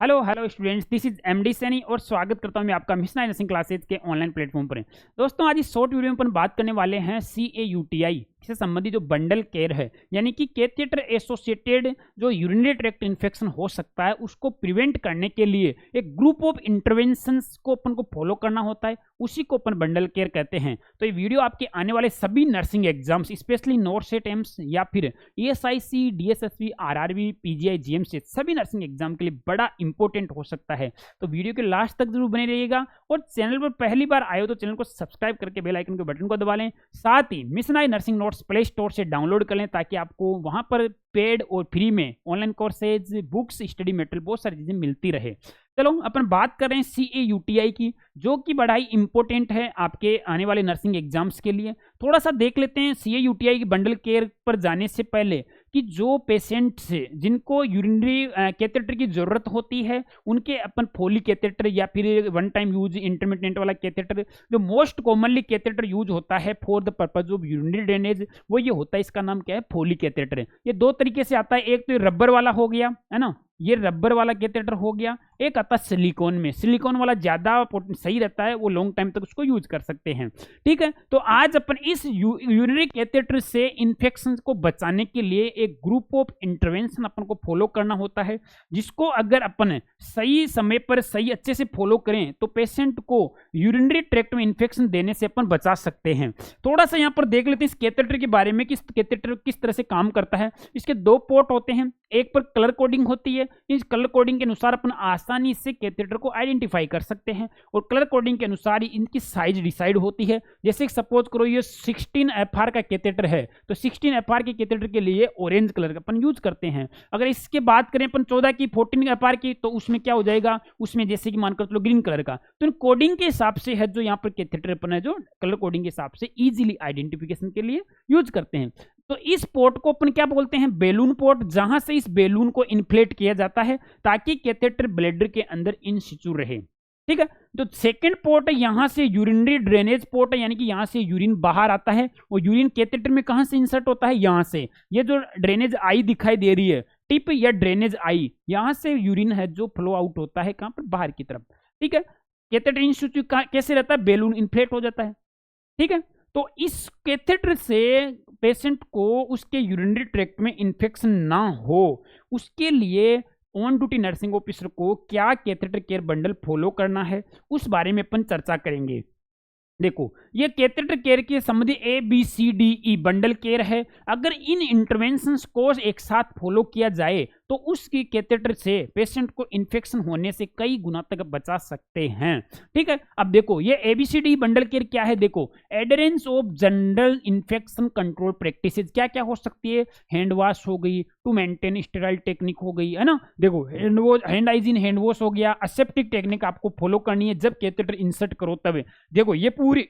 Hello hello students, this is MD Saini और स्वागत करता हूं मैं आपका मिशन नर्सिंग क्लासेज के ऑनलाइन प्लेटफॉर्म पर। दोस्तों, आज इस शॉर्ट वीडियो में अपन बात करने वाले हैं CAUTI से संबंधित जो बंडल केयर है, यानी कि कैथेटर एसोसिएटेड जो यूरिनरी ट्रैक्ट इन्फेक्शन हो सकता है उसको प्रिवेंट करने के लिए एक ग्रुप ऑफ इंटरवेंशंस को अपन को फॉलो करना होता है, उसी को अपन बंडल केयर कहते हैं। तो ये वीडियो आपके आने वाले सभी नर्सिंग एग्जाम्स, स्पेशली नॉर्सेट एम्स या फिर ESIC, DSSB, RRB, PGI, GMC सभी नर्सिंग एग्जाम के लिए बड़ा इंपॉर्टेंट हो सकता है। तो वीडियो के लास्ट तक जरूर बने रहिएगा और चैनल पर पहली बार आए हो तो चैनल को सब्सक्राइब करके बेल आइकन के बटन को दबा लें। साथ ही mission I nursing notes play store से डाउनलोड कर लें ताकि आपको वहां पर पेड और फ्री में online courses, books, study material बहुत सारी चीजें मिलती रहे। चलो अपन बात कर रहे हैं CAUTI की, जो कि बड़ा ही इंपॉर्टेंट है आपके आने वाले नर्सिंग एग्जाम्स के लिए। थोड़ा सा देख लेते हैं CAUTI की बंडल केयर पर जाने से पहले कि जो पेशेंट से जिनको यूरिनरी कैथेटर की जरूरत होती है उनके अपन फोली कैथेटर या फिर वन टाइम यूज इंटरमिटेंट वाला कैथेटर, जो मोस्ट कॉमनली कैथेटर यूज होता है for the purpose of urinary drainage, वो ये होता है, इसका नाम क्या है, फोली कैथेटर। ये दो तरीके से आता है, एक तो रबर वाला हो गया है ना, ये रबर वाला कैथेटर हो गया, एक आता है सिलिकॉन में। सिलिकॉन वाला ज्यादा सही रहता है, वो लॉन्ग टाइम तक उसको यूज कर सकते हैं। ठीक है, तो आज अपन इस यूरिनरी कैथेटर से इन्फेक्शन को बचाने के लिए एक ग्रुप ऑफ इंटरवेंशन अपन को फॉलो करना होता है, जिसको अगर अपन सही समय पर सही अच्छे से फॉलो करें तो पेशेंट को यूरिनरी ट्रैक्ट में इन्फेक्शन देने से अपन बचा सकते हैं। थोड़ा सा यहाँ पर देख लेते हैं इस कैथेटर के बारे में कि इस कैथेटर किस तरह से काम करता है। इसके दो पोर्ट होते हैं, एक पर कलर कोडिंग होती है। इस कलर कोडिंग के अनुसार अपन आसानी से कैथेटर को आइडेंटिफाई कर सकते हैं और कलर कोडिंग के अनुसार ही इनकी साइज डिसाइड होती है। जैसे सपोज करो ये 16FR का कैथेटर है तो 16FR के कैथेटर के लिए ऑरेंज कलर का अपन यूज करते हैं। अगर इसके बात करें अपन 14 की, 14FR की, तो उसमें क्या हो जाएगा, उसमें जैसे कि मानकर चलो ग्रीन कलर का। तो इन कोडिंग के हिसाब से है जो यहाँ पर कैथेटर अपन है जो कलर कोडिंग के हिसाब से इजीली आइडेंटिफिकेशन के लिए यूज करते हैं। तो इस पोर्ट को अपन क्या बोलते हैं, बेलून पोर्ट, जहां से इस बेलून को इन्फ्लेट किया जाता है ताकि कैथेटर ब्लैडर के अंदर इन सिचु रहे। ठीक है, तो सेकंड पोर्ट है, यहां से यूरिनरी ड्रेनेज पोर्ट है, यानी कि यहां से यूरिन बाहर आता है और यूरिन कैथेटर में कहां से इंसर्ट होता है, यहां से। ये जो ड्रेनेज आई दिखाई दे रही है, टिप या ड्रेनेज आई, यहां से यूरिन है जो फ्लो आउट होता है कहां पर, बाहर की तरफ। ठीक है, कैथेटर इन सिचु कैसे रहता है, बेलून इन्फ्लेट हो जाता है। ठीक है, तो इस कैथेटर से पेशेंट को उसके यूरिनरी ट्रैक्ट में इन्फेक्शन ना हो, उसके लिए ऑन ड्यूटी नर्सिंग ऑफिसर को क्या कैथेटर केयर बंडल फॉलो करना है उस बारे में अपन चर्चा करेंगे। देखो, ये कैथेटर केयर के संबंधी ABCDE बंडल केयर है। अगर इन इंटरवेंशंस को एक साथ फॉलो किया जाए तो उसकी कैथेटर से पेशेंट को इन्फेक्शन होने से कई गुना तक बचा सकते हैं। ठीक है, अब देखो ये ABCD बंडल केयर क्या है। देखो, adherence of general infection control practices क्या क्या हो सकती है, हैंड वॉश हो गई, टू मेंटेन स्टेराइल टेक्निक हो गई, है ना। देखो, हैंड हाइजीन, हैंड वॉश हो गया, असेप्टिक टेक्निक आपको फॉलो करनी है जब कैथेटर इंसर्ट करो तब। देखो, ये पूरी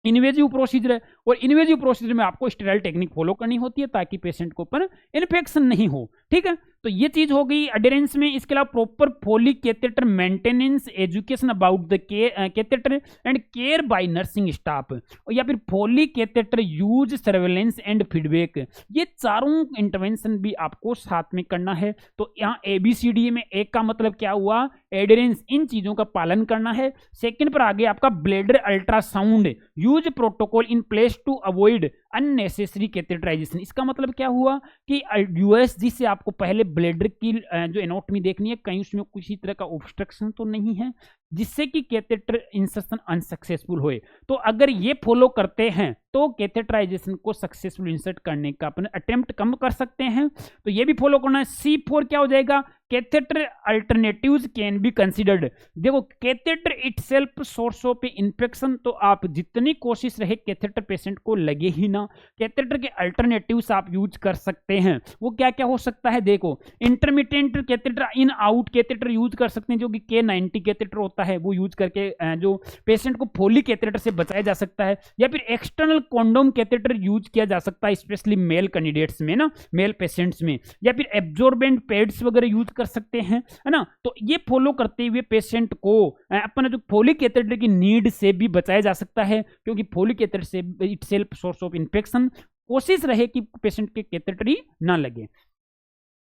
इन्वेजिव प्रोसीजर है और इन्वेजिव प्रोसीजर में आपको स्टेराइल टेक्निक फॉलो करनी होती है ताकि पेशेंट को पर इन्फेक्शन नहीं हो। ठीक है, तो ये चीज हो गई अडेरेंस में। इसके अलावा proper Foley catheter maintenance, education about the catheter and care by nursing staff, या फिर Foley catheter use, surveillance and feedback, ये चारों इंटरवेंशन भी आपको साथ में करना है। तो यहाँ ABCD में एक का मतलब क्या हुआ, एडेरेंस, इन चीजों का पालन करना है। सेकंड पर आगे आपका bladder ultrasound, use protocol in place to avoid unnecessary catheterization. इसका मतलब क्या हुआ कि USG से आपको पहले ब्लेडर की जो एनाटॉमी देखनी है, कहीं उसमें किसी तरह का ऑब्स्ट्रक्शन तो नहीं है जिससे कि कैथेटर इंसर्शन अनसक्सेसफुल होए। तो अगर ये फॉलो करते हैं तो कैथेटराइजेशन को सक्सेसफुल इंसर्ट करने का अपन अटेम्प्ट कम कर सकते हैं। तो ये भी फॉलो करना है। C4 क्या हो जाएगा, catheter alternatives can be considered. देखो, catheter itself source of infection, तो आप जितनी कोशिश रहे कैथेटर पेशेंट को लगे ही ना, कैथेटर के अल्टरनेटिव्स आप यूज कर सकते हैं। वो क्या क्या हो सकता है, देखो, intermittent catheter, in out catheter use कर सकते हैं, जो कि K90 कैथेटर होता है, वो यूज करके जो पेशेंट को फोली कैथेटर से बचाया जा सकता है। या फिर एक्सटर्नल कॉन्डोम कैथेटर यूज किया जा सकता है, स्पेशली मेल कैंडिडेट्स में ना, मेल पेशेंट्स में। या फिर एब्जॉर्बेंट पैड्स वगैरह यूज कर सकते हैं, है ना। तो ये फॉलो करते हुए पेशेंट को अपना जो फोलिक कैथेटर की नीड से भी बचाया जा सकता है, क्योंकि फोलिक कैथेटर से इटसेल्फ सोर्स ऑफ इन्फेक्शन, कोशिश रहे कि पेशेंट के कैथेटर ही ना लगे।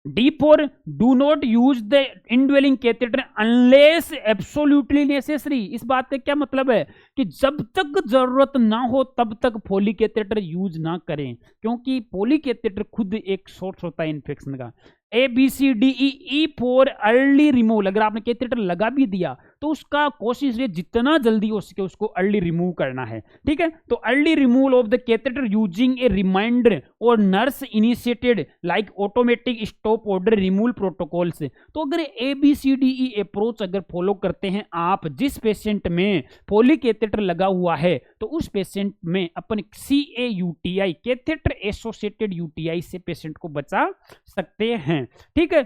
D for do not use the indwelling catheter unless absolutely necessary. इस बात का क्या मतलब है कि जब तक जरूरत ना हो तब तक फोली कैथेटर यूज ना करें, क्योंकि फोली कैथेटर खुद एक सोर्स होता है इन्फेक्शन का। ABCDE for early removal. अगर आपने कैथेटर लगा भी दिया तो उसका कोशिश ये जितना जल्दी हो सके उसको अर्ली रिमूव करना है, ठीक है। तो early removal of the catheter using a reminder और nurse initiated like automatic stop order removal protocol से। तो अगर ABCDE अप्रोच अगर फॉलो करते हैं आप, जिस पेशेंट में फोली कैथेटर लगा हुआ है तो उस पेशेंट में अपन CAUTI कैथेटर एसोसिएटेड यूटीआई से पेशेंट को बचा सकते हैं, ठीक है।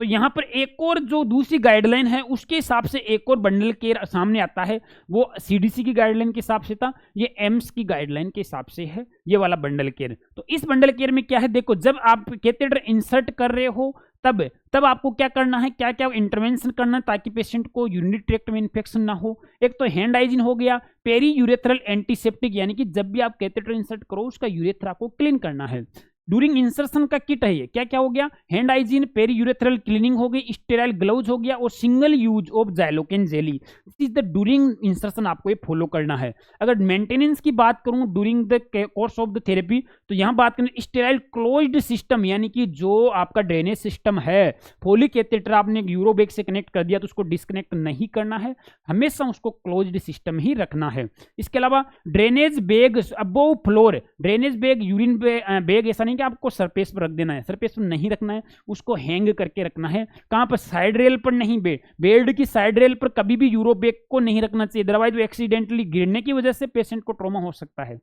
तो यहां पर एक और जो दूसरी गाइडलाइन है उसके हिसाब से एक और बंडल केयर सामने आता है, वो CDC की गाइडलाइन के हिसाब से था, ये एम्स की गाइडलाइन के हिसाब से है ये वाला बंडल केयर। तो इस बंडल केयर में क्या है, देखो जब आप कैथेटर इंसर्ट कर रहे हो तब आपको क्या करना है, क्या क्या इंटरवेंशन करना है ताकि पेशेंट को यूरिनरी ट्रैक्ट में इन्फेक्शन ना हो। एक तो हैंड हाइजीन हो गया, पेरी यूरेथ्रल एंटीसेप्टिक, यानी कि जब भी आप कैथेटर इंसर्ट करो उसका यूरेथ्रा को क्लीन करना है। ड्यूरिंग इंसर्शन का किट है ये, क्या क्या हो गया, hand hygiene, periurethral cleaning हो गई, स्टेराइल ग्लव्स हो गया और single use of Xylocaine jelly. This is the during insertion आपको ये फॉलो करना है। अगर मेंटेनेंस की बात करूं during the course of the therapy, तो यहां बात करें स्टेराइल क्लोज्ड सिस्टम, यानी कि जो आपका ड्रेनेज सिस्टम है, फोलिक कैथेटर आपने यूरोबैग से कनेक्ट कर दिया तो उसको डिस्कनेक्ट नहीं करना है, हमेशा उसको क्लोज्ड सिस्टम ही रखना है। इसके अलावा drainage bag above floor, drainage bag urine bag ऐसा नहीं कि आपको सरफेस पर रख देना है, सरफेस पर नहीं रखना है, उसको हैंग करके रखना है। कहां पर, साइड रेल पर नहीं, बेड की साइड रेल पर कभी भी यूरो बैग को नहीं रखना चाहिए, अदरवाइज वो एक्सीडेंटली गिरने की वजह से पेशेंट को ट्रॉमा हो सकता है।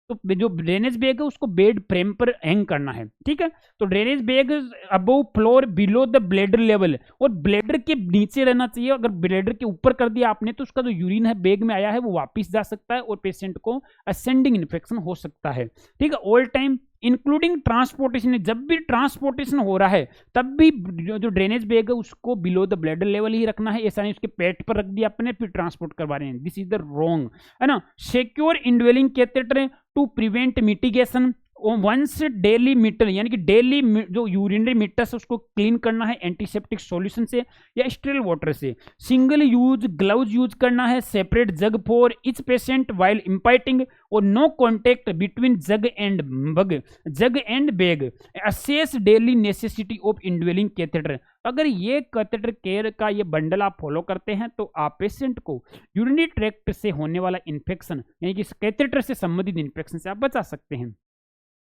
तो जो ड्रेनेज बैग है उसको बेड फ्रेम पर हैंग करना है, ठीक है। तो drainage bag above floor below the bladder level, और ब्लेडर के नीचे रहना चाहिए। अगर ब्लेडर के ऊपर कर दिया आपने तो उसका जो यूरिन है बैग में आया है वो वापस जा सकता है और पेशेंट को असेंडिंग इन्फेक्शन हो सकता है, ठीक है। ऑल टाइम इंक्लूडिंग ट्रांसपोर्टेशन, जब भी ट्रांसपोर्टेशन हो रहा है तब भी जो ड्रेनेज बैग है उसको बिलो द ब्लेडर लेवल ही रखना है, ऐसा नहीं उसके पेट पर रख दिया अपने फिर ट्रांसपोर्ट करवा रहे हैं, दिस इज द रॉन्ग, है ना। Secure indwelling catheter to prevent mitigation once daily metre, यानी कि डेली जो यूरिनरी मीटर है उसको क्लीन करना है एंटीसेप्टिक सॉल्यूशन से या स्टेरिल वाटर से। सिंगल यूज ग्लव्स यूज करना है, separate jug for each patient while emptying, और no contact between jug and bag. Assess daily necessity of indwelling catheter. अगर ये कैथेटर केयर का ये बंडल आप फॉलो करते हैं तो आप पेशेंट को यूरिनरी ट्रैक्ट से होने वाला इन्फेक्शन, यानी कि कैथेटर से संबंधित इन्फेक्शन से आप बचा सकते हैं।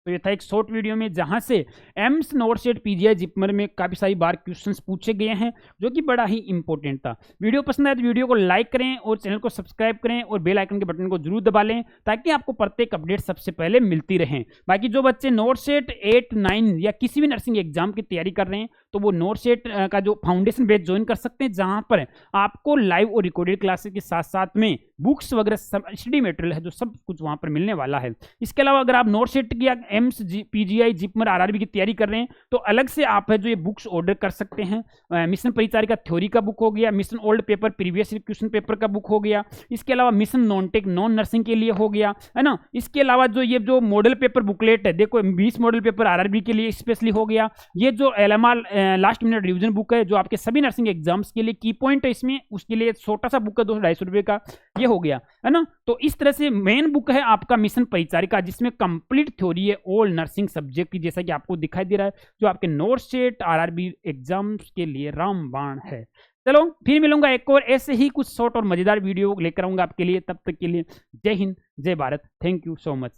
तो ये था एक शॉर्ट वीडियो में जहां से एम्स नोरसेट पीजीआई जिपमर में काफ़ी सारी बार क्वेश्चंस पूछे गए हैं जो कि बड़ा ही इंपॉर्टेंट था। वीडियो पसंद आए तो वीडियो को लाइक करें और चैनल को सब्सक्राइब करें और बेल आइकन के बटन को जरूर दबा लें ताकि आपको प्रत्येक अपडेट सबसे पहले मिलती रहें। बाकी जो बच्चे नोरसेट 8, 9 या किसी भी नर्सिंग एग्जाम की तैयारी कर रहे हैं तो वो नोरसेट का जो फाउंडेशन बैच ज्वाइन कर सकते हैं, जहां पर आपको लाइव और रिकॉर्डेड क्लासेस के साथ साथ में बुक्स वगैरह सब स्टडी मटेरियल है जो सब कुछ वहां पर मिलने वाला है। इसके अलावा अगर आप नोरसेट की एम्स पीजीआई जिपमर आरआरबी की तैयारी कर रहे हैं तो अलग से आप है जो ये बुक्स ऑर्डर कर सकते हैं। मिशन परिचारिका थ्योरी का बुक हो गया, mission old paper previous question paper का बुक हो गया, इसके अलावा mission non tech non nursing के लिए हो गया, है ना। इसके अलावा जो ये जो मॉडल पेपर बुकलेट है, देखो 20 मॉडल पेपर आरआरबी के लिए स्पेशली हो गया। ये जो LMR last minute revision book है जो आपके सभी नर्सिंग एग्जाम्स के लिए की पॉइंट है, इसमें उसके लिए छोटा सा बुक है 200-250 रुपये का, ये हो गया, है ना। तो इस तरह से मेन बुक है आपका मिशन परिचारिका जिसमें कंप्लीट थ्योरी है ऑल नर्सिंग सब्जेक्ट की, जैसा कि आपको दिखाई दे रहा है, जो आपके नोरसेट आरआरबी एग्जाम्स के लिए रामबाण है। चलो फिर मिलूंगा एक और ऐसे ही कुछ शॉर्ट और मजेदार वीडियो लेकर आऊंगा आपके लिए। तब तक के लिए जय हिंद, जय Bharat, thank you so much.